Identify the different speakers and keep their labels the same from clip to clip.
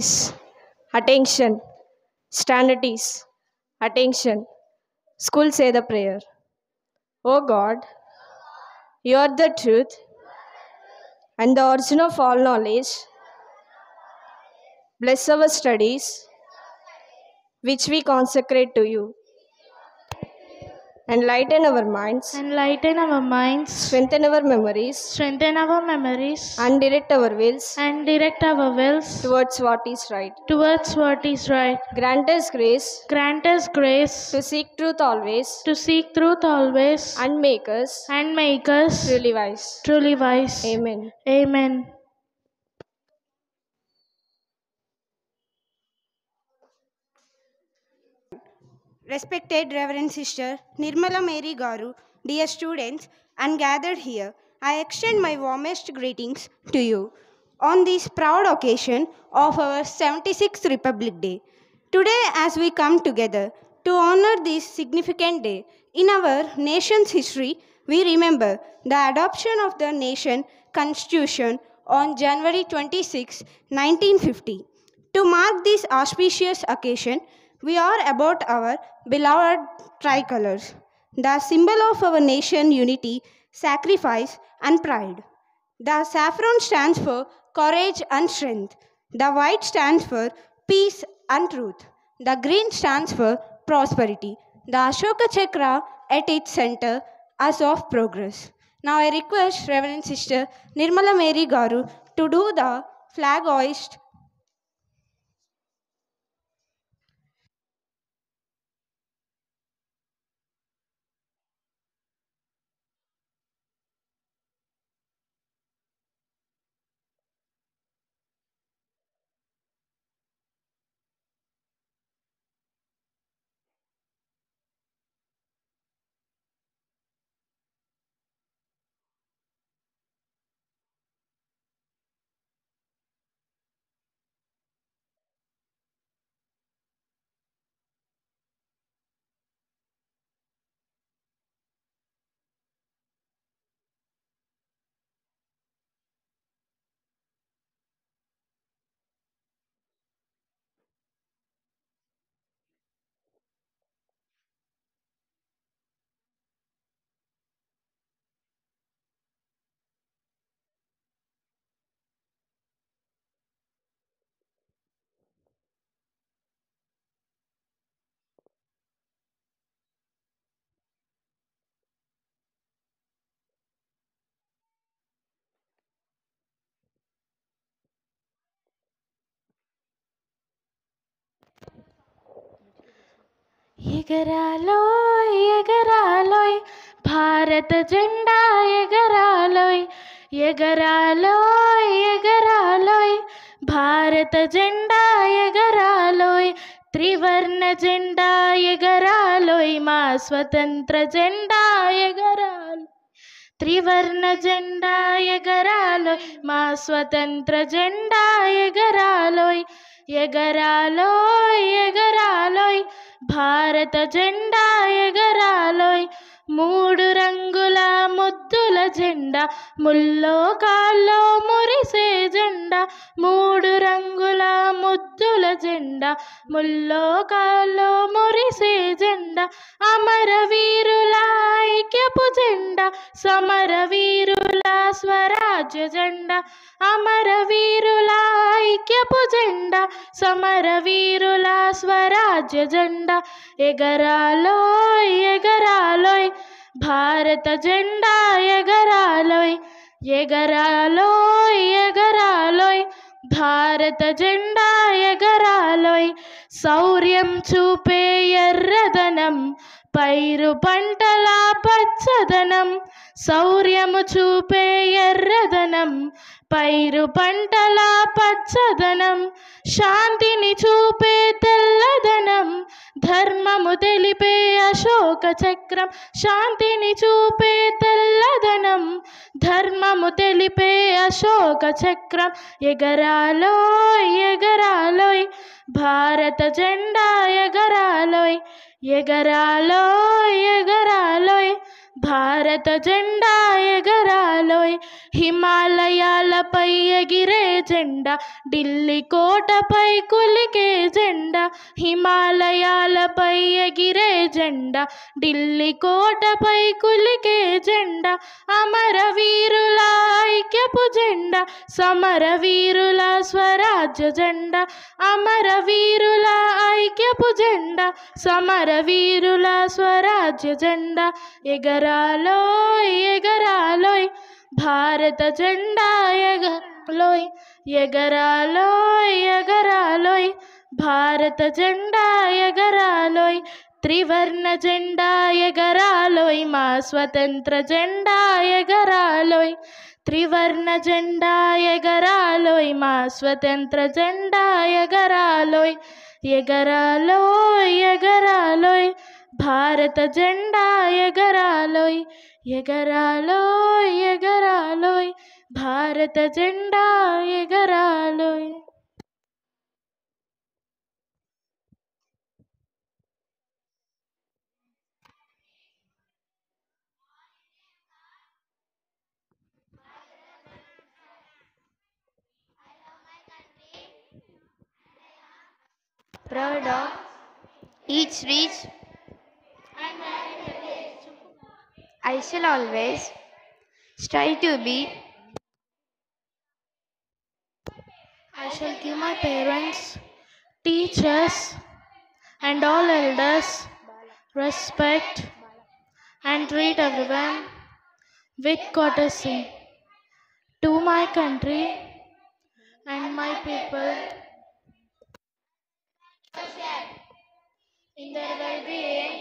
Speaker 1: Is attention. Stand at ease. Attention. School say the prayer. O God, you are the truth and the origin of all knowledge. Bless our studies, which we consecrate to you. Enlighten our minds,
Speaker 2: Enlighten our minds,
Speaker 1: strengthen our memories,
Speaker 2: strengthen our memories,
Speaker 1: and direct our wills
Speaker 2: and direct our wills
Speaker 1: towards what is right.
Speaker 2: towards what is right.
Speaker 1: Grant us grace
Speaker 2: Grant us grace
Speaker 1: to seek truth always
Speaker 2: to seek truth always
Speaker 1: and make us truly wise.
Speaker 2: truly wise.
Speaker 1: Amen.
Speaker 2: Amen.
Speaker 3: Respected Reverend Sister Nirmala Mary Garu, dear students, and gathered here, I extend my warmest greetings to you on this proud occasion of our 76th Republic Day. Today, as we come together to honor this significant day in our nation's history, we remember the adoption of the nation constitution on January 26, 1950. To mark this auspicious occasion, we are about our beloved tricolors, the symbol of our nation unity, sacrifice, and pride. The saffron stands for courage and strength. The white stands for peace and truth. The green stands for prosperity. The Ashoka Chakra at its center as of progress. Now I request Reverend Sister Nirmala Mary Garu to do the flag hoist.
Speaker 2: ఎగరాలోయ్ ఎగరాలోయ్ భారత జెండా ఎగరాలోయ్ ఎగరాలోయ్ ఎగరాలోయ్ భారత జెండా ఎగరాలోయ్ త్రివర్ణ జెండా ఎగరాలోయ్ మా స్వతంత్ర జెండా ఎగరాలోయ్ త్రివర్ణ జెండా ఎగరాలోయ్ మా స్వతంత్ర జెండా ఎగరాలోయ్ ఎగరాలోయ్ ఎగరాలోయ్ భారత జెండా ఎగరాలోయ్ మూడు రంగుల ముద్దుల జెండా ముల్లోకాల్లో మురిసే జెండా మూడు రంగుల ముద్దుల జెండా ముల్లోకాల్లో మురిసే జెండా అమరవీరుల ఐక్యపు జెండా సమరవీరుల స్వరాజ్య జెండా అమరవీరుల ఐక్యపు జెండా సమరవీరుల స్వరాజ్య జెండా ఎగరాలోయ్ ఎగరాలోయ్ భారత జెండా ఎగరాలోయ్ ఎగరాలోయ్ ఎగరాలోయ్ భారత జెండా ఎగరాలోయ్ శౌర్యం చూపే ఎర్రదనం పైరు పంటల పచ్చదనం శౌర్యము చూపే ఎర్రదనం పైరు పంటల పచ్చదనం శాంతిని చూపే తెల్లదనం ధర్మము తెలిపే అశోక చక్రం శాంతిని చూపే తెల్లదనం ధర్మము తెలిపే అశోక చక్రం ఎగరాలోయ్ ఎగరాలోయ్ భారత జెండా ఎగరాలోయ్ ఎగరాలోయ్ ఎగరాలోయ్ భారత జెండా ఎగరాలోయ్, హిమాలయాలపై ఎగిరే జెండా, ఢిల్లీ కోటపై కులికే జెండా, హిమాలయాలపై ఎగిరే జెండా, ఢిల్లీ కోటపై కులికే జెండా, అమరవీరుల ఐక్యపు జెండా, సమరవీరుల స్వరాజ్య జెండా, అమరవీరుల ఐక్యపు జెండా, సమరవీరుల స్వరాజ్య జెండా, ఎగరాలోయ్ ఎగరాలోయ్, భారత జెండా ఎగరాలోయ్, ఎగరాలోయ్ ఎగరాలోయ్, భారత జెండా ఎగరాలోయ్, త్రివర్ణ జెండా ఎగరాలోయ్, మా స్వతంత్ర జెండా ఎగరాలోయ్, త్రివర్ణ జెండా ఎగరాలోయ్, మా స్వతంత్ర జెండా ఎగరాలోయ్, ఎగరాలోయ్ ఎగరాలోయ్, భారత జెండా ఎగరాలోయ్, ఎగరాలోయ్ ఎగరాలోయ్, భారత జెండా ఎగరాలోయ్.
Speaker 4: Proud of each reach. I shall always strive to be.
Speaker 2: I shall give my parents, teachers, and all elders respect and treat everyone with courtesy. To my country and my people, in their well-being,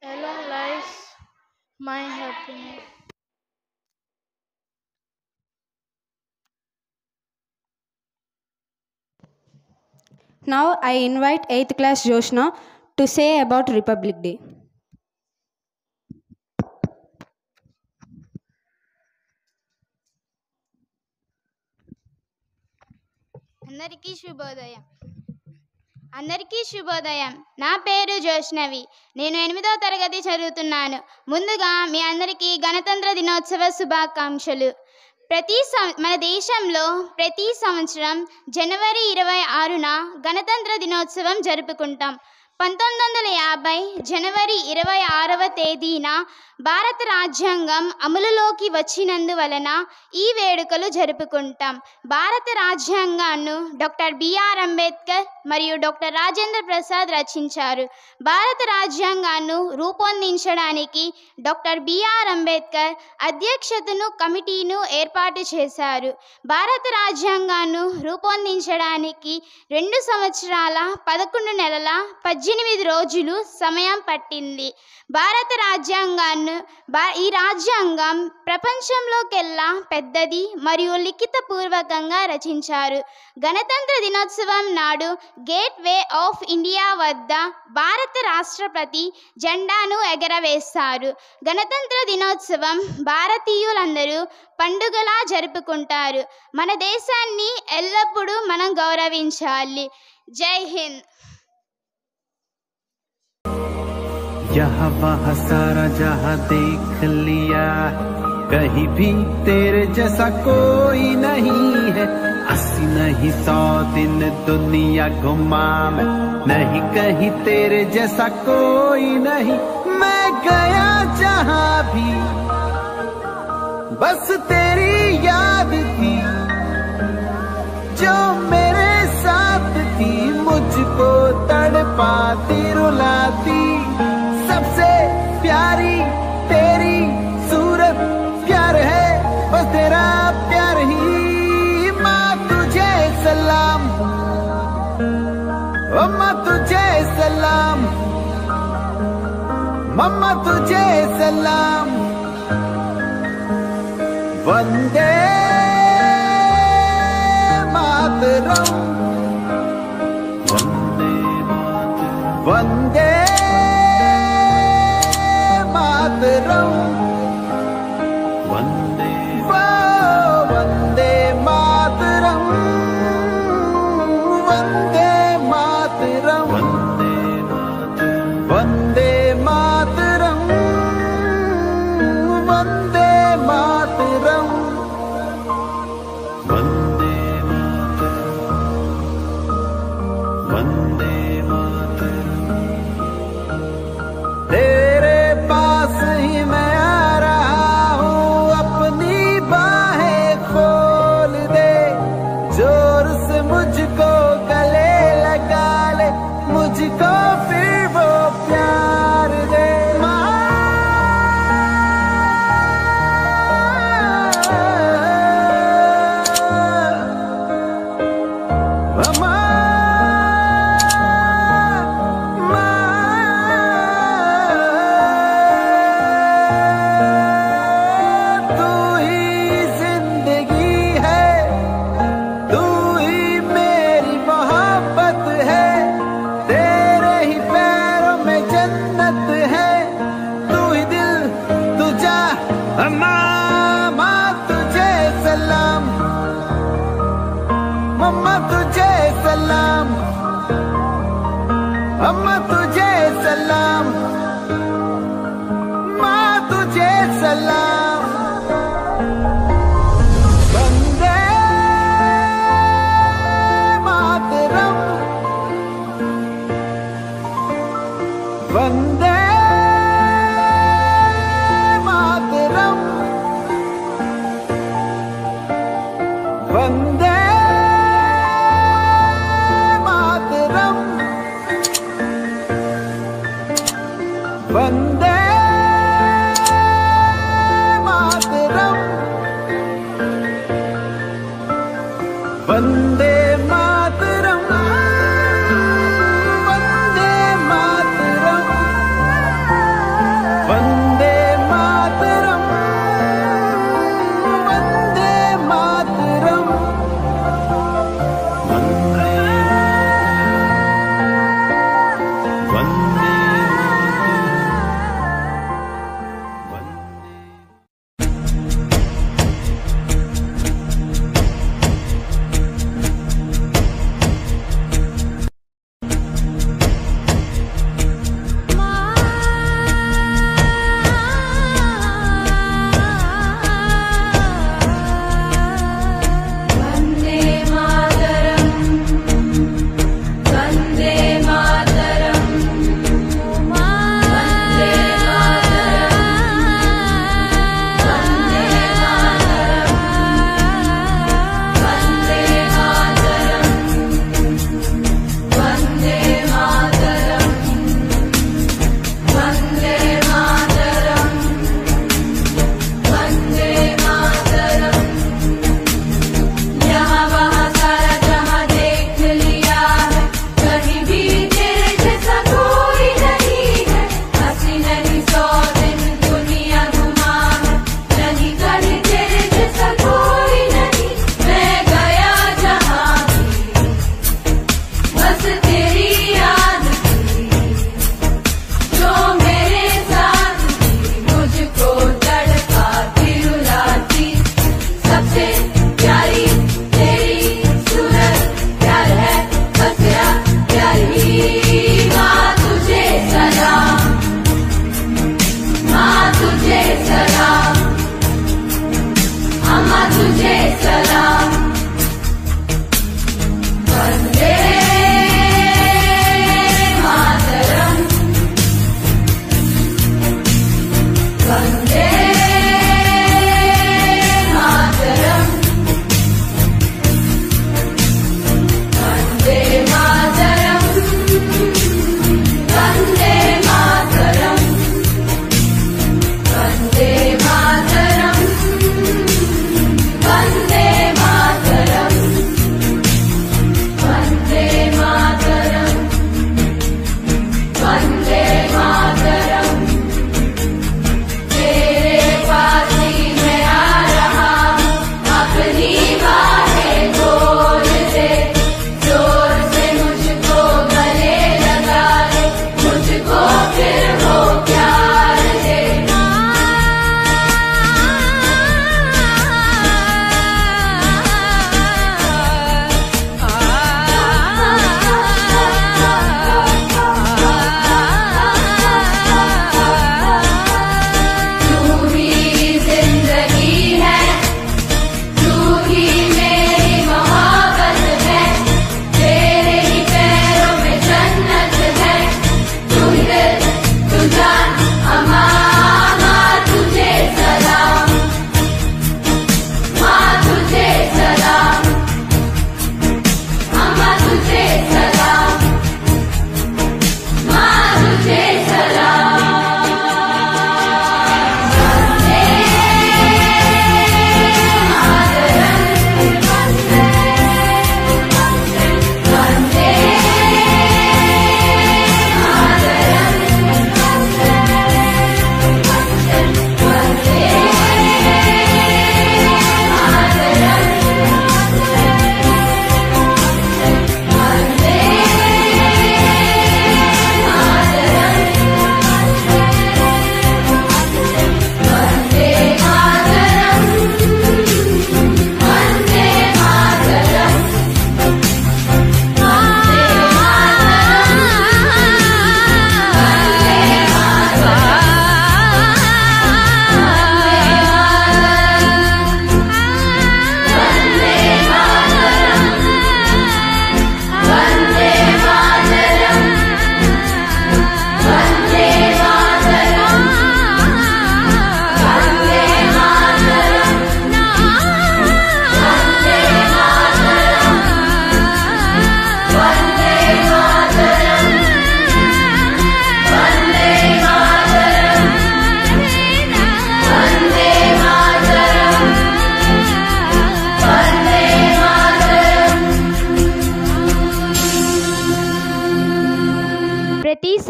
Speaker 2: along lies my happiness.
Speaker 3: Now I invite 8th class Joshna to say about Republic Day.
Speaker 5: అందరికీ శుభోదయం. నా పేరు జోష్నవి. నేను 8వ తరగతి చదువుతున్నాను. ముందుగా మీ అందరికీ గణతంత్ర దినోత్సవ శుభాకాంక్షలు. మన దేశంలో ప్రతి సంవత్సరం జనవరి 26న గణతంత్ర దినోత్సవం జరుపుకుంటాం. 1950 జనవరి 26వ తేదీన భారత రాజ్యాంగం అమలులోకి వచ్చినందువలన ఈ వేడుకలు జరుపుకుంటాం. భారత రాజ్యాంగాన్ని డాక్టర్ బిఆర్ అంబేద్కర్ మరియు డాక్టర్ రాజేంద్ర ప్రసాద్ రచించారు. భారత రాజ్యాంగాన్ని రూపొందించడానికి డాక్టర్ బిఆర్ అంబేద్కర్ అధ్యక్షతను కమిటీను ఏర్పాటు చేశారు. భారత రాజ్యాంగాన్ని రూపొందించడానికి 2 సంవత్సరాల 11 నెలల 18 రోజులు సమయం పట్టింది. భారత ఈ రాజ్యాంగం ప్రపంచంలోకెల్లా పెద్దది మరియు లిఖితపూర్వకంగా రచించారు. గణతంత్ర దినోత్సవం నాడు గేట్ వే ఆఫ్ ఇండియా వద్ద భారత రాష్ట్రపతి జెండాను ఎగరవేస్తారు. గణతంత్ర దినోత్సవం భారతీయులందరూ పండుగలా జరుపుకుంటారు. మన దేశాన్ని ఎల్లప్పుడూ మనం గౌరవించాలి. జై హింద్.
Speaker 6: यहाँ वहाँ सारा जहाँ देख लिया, कहीं भी तेरे जैसा कोई नहीं है. 80 नहीं 100 दिन दुनिया घुमा मैं, नहीं कहीं तेरे जैसा कोई नहीं. मैं गया जहाँ भी बस तेरी याद थी, जो मेरे साथ थी, मुझको तड़पाती रुलाती. सबसे प्यारी तेरी सूरत, प्यार है बस तेरा प्यार ही. माँ तुझे सलाम, ओ माँ तुझे सलाम, मम्मा तुझे सलाम. वंदे मातरम, वंदे मातरम, वंदे वंदे मातरम, वंदे मातरम, वंदे मुझको फिर वो प्यार दे माँ। मम्मा तुझे सलाम, अम्मा तुझे सलाम, माँ तुझे सलाम। वंदे मातरम, वंदे मातरम, वंदे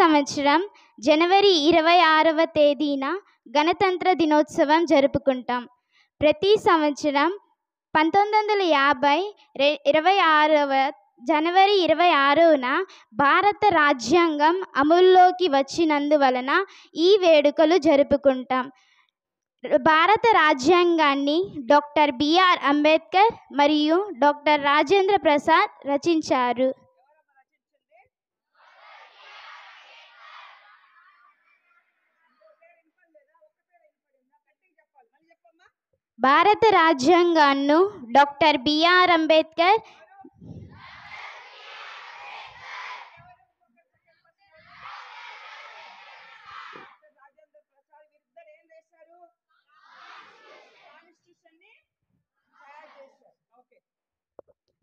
Speaker 5: సంవత్సరం జనవరి 26వ తేదీన గణతంత్ర దినోత్సవం జరుపుకుంటాం. ప్రతి సంవత్సరం 1950 జనవరి 26న భారత రాజ్యాంగం అమల్లోకి వచ్చినందువలన ఈ వేడుకలు జరుపుకుంటాం. భారత రాజ్యాంగాన్ని డాక్టర్ బిఆర్ అంబేద్కర్ మరియు డాక్టర్ రాజేంద్ర ప్రసాద్ రచించారు. భారత రాజ్యాంగాన్ని డాక్టర్ బిఆర్ అంబేద్కర్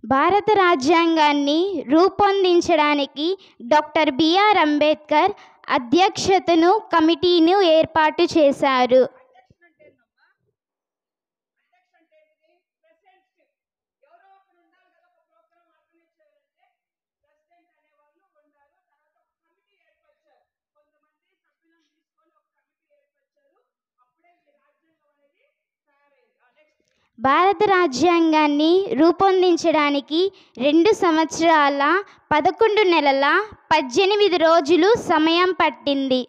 Speaker 5: భారత రాజ్యాంగాన్ని రూపొందించడానికి డాక్టర్ బిఆర్ అంబేద్కర్ అధ్యక్షతను కమిటీని ఏర్పాటు చేశారు. భారత రాజ్యాంగాన్ని రూపొందించడానికి 2 సంవత్సరాల 11 నెలల 18 రోజులు సమయం పట్టింది.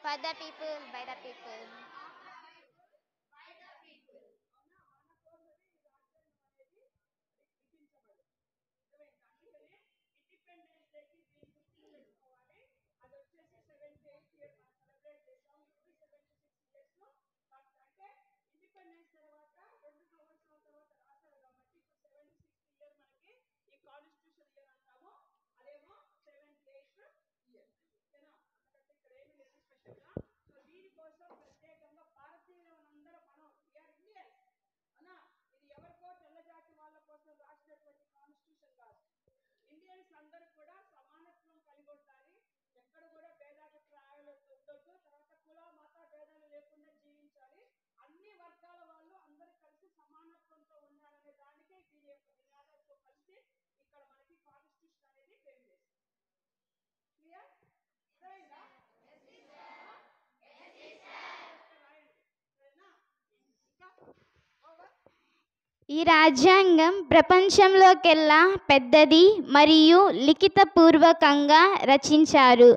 Speaker 4: For the people, by the people. ఈ రాజ్యాంగం ప్రపంచంలోకెల్లా పెద్దది మరియు లిఖితపూర్వకంగా రచించారు.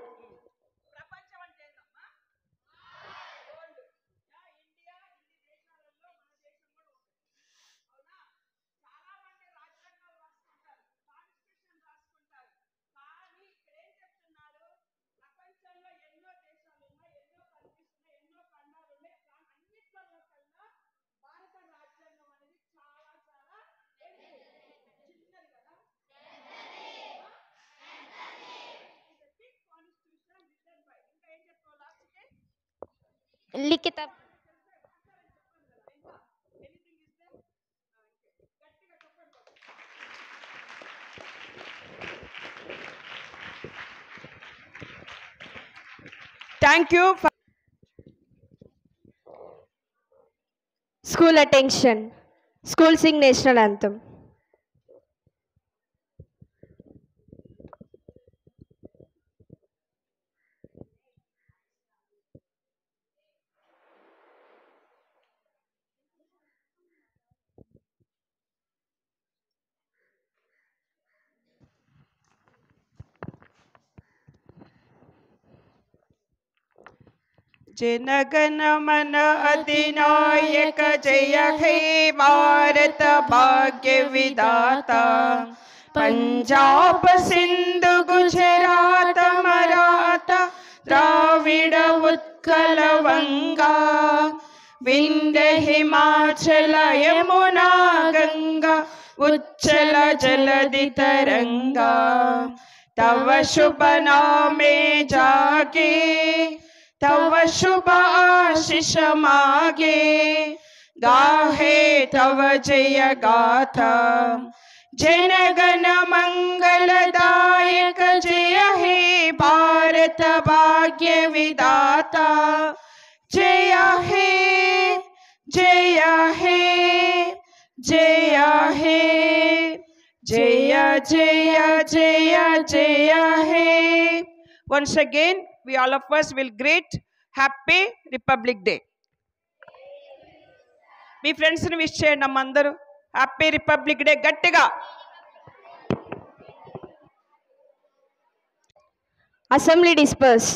Speaker 4: లిఖిత
Speaker 1: Thank you. School attention. School sing national anthem.
Speaker 3: जनगण मन अधिनायक जय हे भारत भाग्य विधाता पंजाब सिंध गुजरात मराठा
Speaker 7: विंध्य हिमाचल यमुना गंगा उच्चल जलधि तरंगा तव शुभ नामे जागे तव शुभ आशीष मागे गाहे तव जय गाथा जनगण मंगलदायक जय हे भारत भाग्य विदाता जय हे जय हे जय हे जय जय जय जय हे. Once again we all of us will greet happy Republic Day. Me friends ని విష్ చేయండి అమ్మ అందరూ హ్యాపీ రిపబ్లిక్ డే గట్టిగా.
Speaker 1: Assembly disperse.